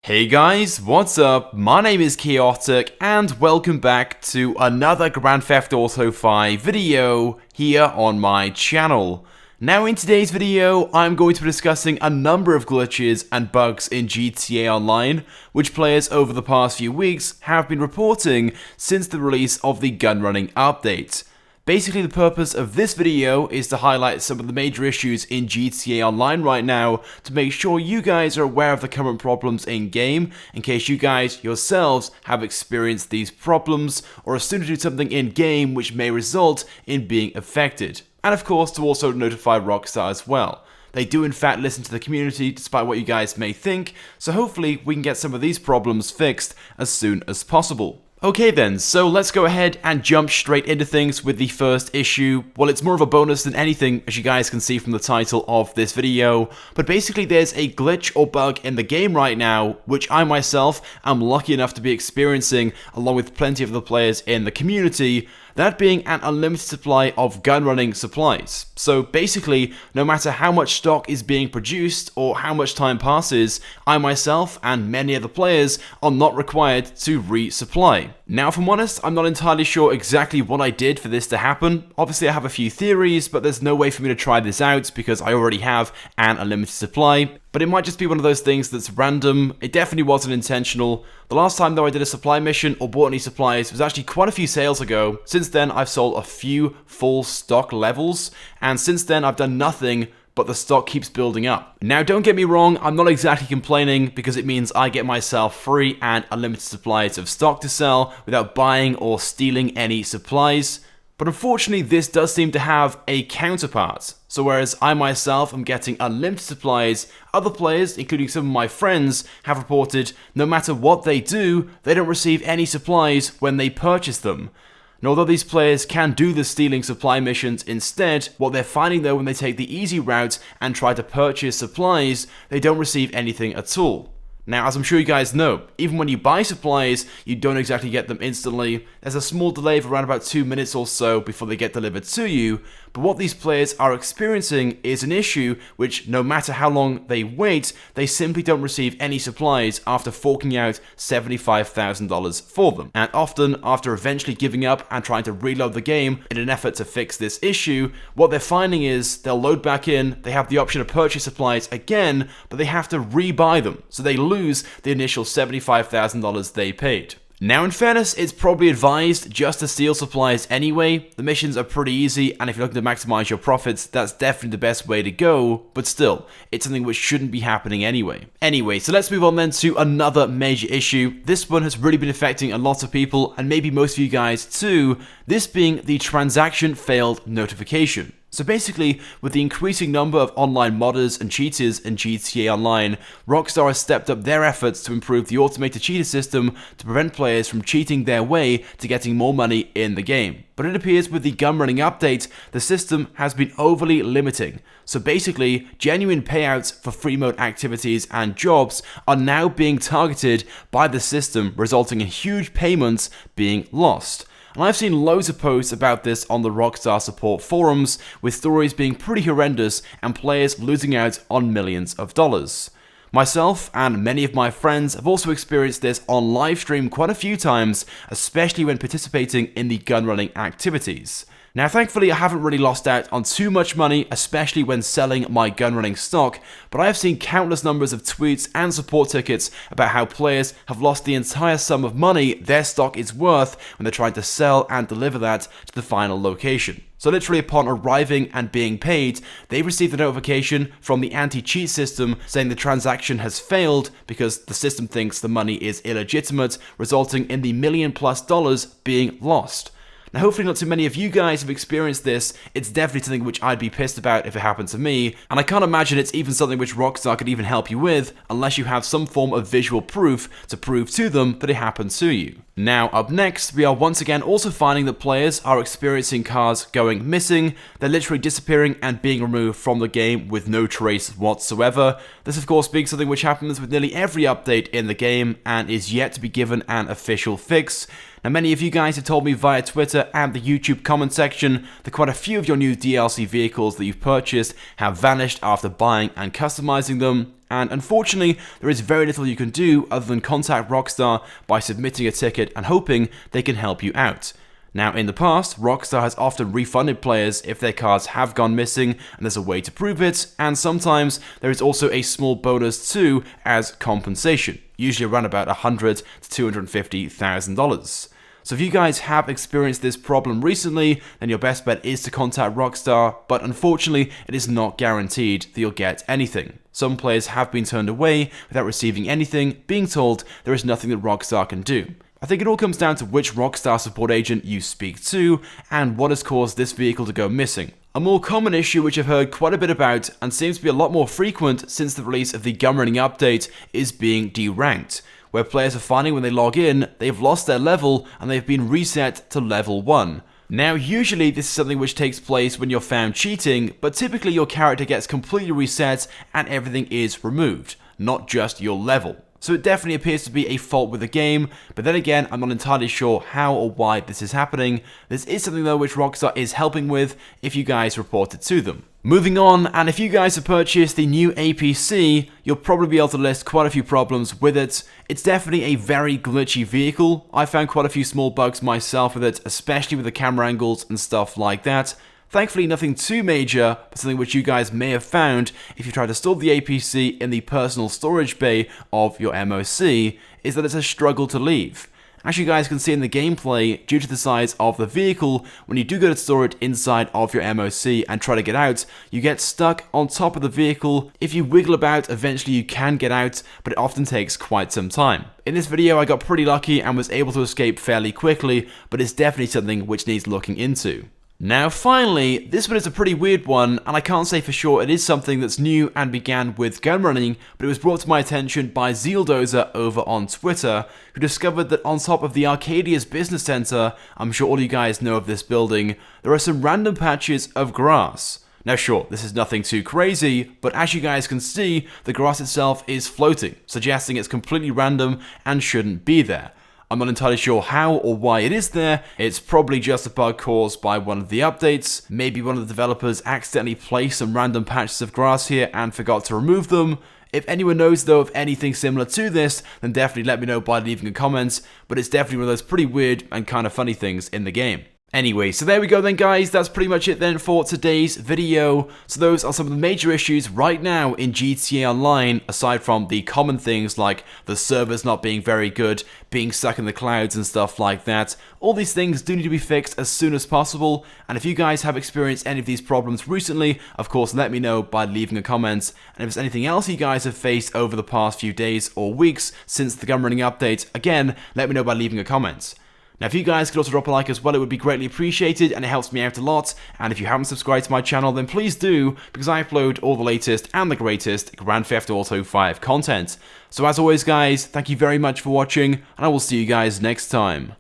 Hey guys, what's up? My name is Chaotic and welcome back to another Grand Theft Auto 5 video here on my channel. Now in today's video, I'm going to be discussing a number of glitches and bugs in GTA Online, which players over the past few weeks have been reporting since the release of the Gunrunning update. Basically, the purpose of this video is to highlight some of the major issues in GTA Online right now to make sure you guys are aware of the current problems in-game in case you guys yourselves have experienced these problems or are soon to do something in-game which may result in being affected. And of course, to also notify Rockstar as well. They do in fact listen to the community despite what you guys may think, so hopefully we can get some of these problems fixed as soon as possible. Okay then, so let's go ahead and jump straight into things with the first issue. Well, it's more of a bonus than anything, as you guys can see from the title of this video, but basically there's a glitch or bug in the game right now, which I myself am lucky enough to be experiencing, along with plenty of other players in the community, that being an unlimited supply of gunrunning supplies. So basically, no matter how much stock is being produced or how much time passes, I myself and many other players are not required to resupply. Now, if I'm honest, I'm not entirely sure exactly what I did for this to happen. Obviously, I have a few theories, but there's no way for me to try this out because I already have an unlimited supply. But it might just be one of those things that's random. It definitely wasn't intentional. The last time though I did a supply mission or bought any supplies was actually quite a few sales ago. Since then, I've sold a few full stock levels, and since then I've done nothing, but the stock keeps building up. Now, don't get me wrong, I'm not exactly complaining because it means I get myself free and unlimited supplies of stock to sell without buying or stealing any supplies. But unfortunately, this does seem to have a counterpart. So whereas I myself am getting unlimited supplies, other players, including some of my friends, have reported no matter what they do, they don't receive any supplies when they purchase them. And although these players can do the stealing supply missions instead, what they're finding though when they take the easy route and try to purchase supplies, they don't receive anything at all. Now, as I'm sure you guys know, even when you buy supplies, you don't exactly get them instantly. There's a small delay of around about 2 minutes or so before they get delivered to you, but what these players are experiencing is an issue which, no matter how long they wait, they simply don't receive any supplies after forking out $75,000 for them. And often, after eventually giving up and trying to reload the game in an effort to fix this issue, what they're finding is they'll load back in, they have the option to purchase supplies again, but they have to re-buy them, so they lose the initial $75,000 they paid. Now, in fairness, it's probably advised just to steal supplies anyway. The missions are pretty easy, and if you're looking to maximize your profits, that's definitely the best way to go, but still, it's something which shouldn't be happening anyway. Anyway, so let's move on then to another major issue. This one has really been affecting a lot of people, and maybe most of you guys too, this being the transaction failed notification. So basically, with the increasing number of online modders and cheaters in GTA Online, Rockstar has stepped up their efforts to improve the automated cheater system to prevent players from cheating their way to getting more money in the game. But it appears with the Gunrunning update, the system has been overly limiting. So basically, genuine payouts for free mode activities and jobs are now being targeted by the system, resulting in huge payments being lost. And I've seen loads of posts about this on the Rockstar support forums, with stories being pretty horrendous and players losing out on millions of dollars. Myself and many of my friends have also experienced this on livestream quite a few times, especially when participating in the gunrunning activities. Now, thankfully, I haven't really lost out on too much money, especially when selling my gunrunning stock, but I have seen countless numbers of tweets and support tickets about how players have lost the entire sum of money their stock is worth when they're trying to sell and deliver that to the final location. So literally upon arriving and being paid, they received a notification from the anti-cheat system saying the transaction has failed because the system thinks the money is illegitimate, resulting in the $1 million+ being lost. Now, hopefully not too many of you guys have experienced this. It's definitely something which I'd be pissed about if it happened to me, and I can't imagine it's even something which Rockstar could even help you with unless you have some form of visual proof to prove to them that it happened to you. Now, up next, we are once again also finding that players are experiencing cars going missing. They're literally disappearing and being removed from the game with no trace whatsoever. This, of course, being something which happens with nearly every update in the game and is yet to be given an official fix. Now, many of you guys have told me via Twitter and the YouTube comment section that quite a few of your new DLC vehicles that you've purchased have vanished after buying and customizing them. and unfortunately, there is very little you can do other than contact Rockstar by submitting a ticket and hoping they can help you out. Now, in the past, Rockstar has often refunded players if their cards have gone missing and there's a way to prove it, and sometimes there is also a small bonus too as compensation, usually around about $100,000 to $250,000. So if you guys have experienced this problem recently, then your best bet is to contact Rockstar, but unfortunately, it is not guaranteed that you'll get anything. Some players have been turned away without receiving anything, being told there is nothing that Rockstar can do. I think it all comes down to which Rockstar support agent you speak to, and what has caused this vehicle to go missing. A more common issue which I've heard quite a bit about, and seems to be a lot more frequent since the release of the Gunrunning update, is being deranked, where players are finding when they log in, they've lost their level and they've been reset to level 1. Now, usually this is something which takes place when you're found cheating, but typically your character gets completely reset and everything is removed, not just your level. So it definitely appears to be a fault with the game, but then again, I'm not entirely sure how or why this is happening. This is something though which Rockstar is helping with if you guys report it to them. Moving on, and if you guys have purchased the new APC, you'll probably be able to list quite a few problems with it. It's definitely a very glitchy vehicle. I found quite a few small bugs myself with it, especially with the camera angles and stuff like that. Thankfully, nothing too major, but something which you guys may have found if you try to store the APC in the personal storage bay of your MOC, is that it's a struggle to leave. As you guys can see in the gameplay, due to the size of the vehicle, when you do go to store it inside of your MOC and try to get out, you get stuck on top of the vehicle. If you wiggle about, eventually you can get out, but it often takes quite some time. In this video, I got pretty lucky and was able to escape fairly quickly, but it's definitely something which needs looking into. Now finally, this one is a pretty weird one, and I can't say for sure it is something that's new and began with Gunrunning, but it was brought to my attention by Zealdozer over on Twitter, who discovered that on top of the Arcadia's business center, I'm sure all you guys know of this building, there are some random patches of grass. Now sure, this is nothing too crazy, but as you guys can see, the grass itself is floating, suggesting it's completely random and shouldn't be there. I'm not entirely sure how or why it is there. It's probably just a bug caused by one of the updates. Maybe one of the developers accidentally placed some random patches of grass here and forgot to remove them. If anyone knows though of anything similar to this, then definitely let me know by leaving a comment, but it's definitely one of those pretty weird and kind of funny things in the game. Anyway, so there we go then guys, that's pretty much it then for today's video. So those are some of the major issues right now in GTA Online, aside from the common things like the servers not being very good, being stuck in the clouds and stuff like that. All these things do need to be fixed as soon as possible, and if you guys have experienced any of these problems recently, of course let me know by leaving a comment, and if there's anything else you guys have faced over the past few days or weeks since the Gunrunning update, again, let me know by leaving a comment. Now if you guys could also drop a like as well, it would be greatly appreciated and it helps me out a lot, and if you haven't subscribed to my channel then please do, because I upload all the latest and the greatest Grand Theft Auto 5 content. So as always guys, thank you very much for watching, and I will see you guys next time.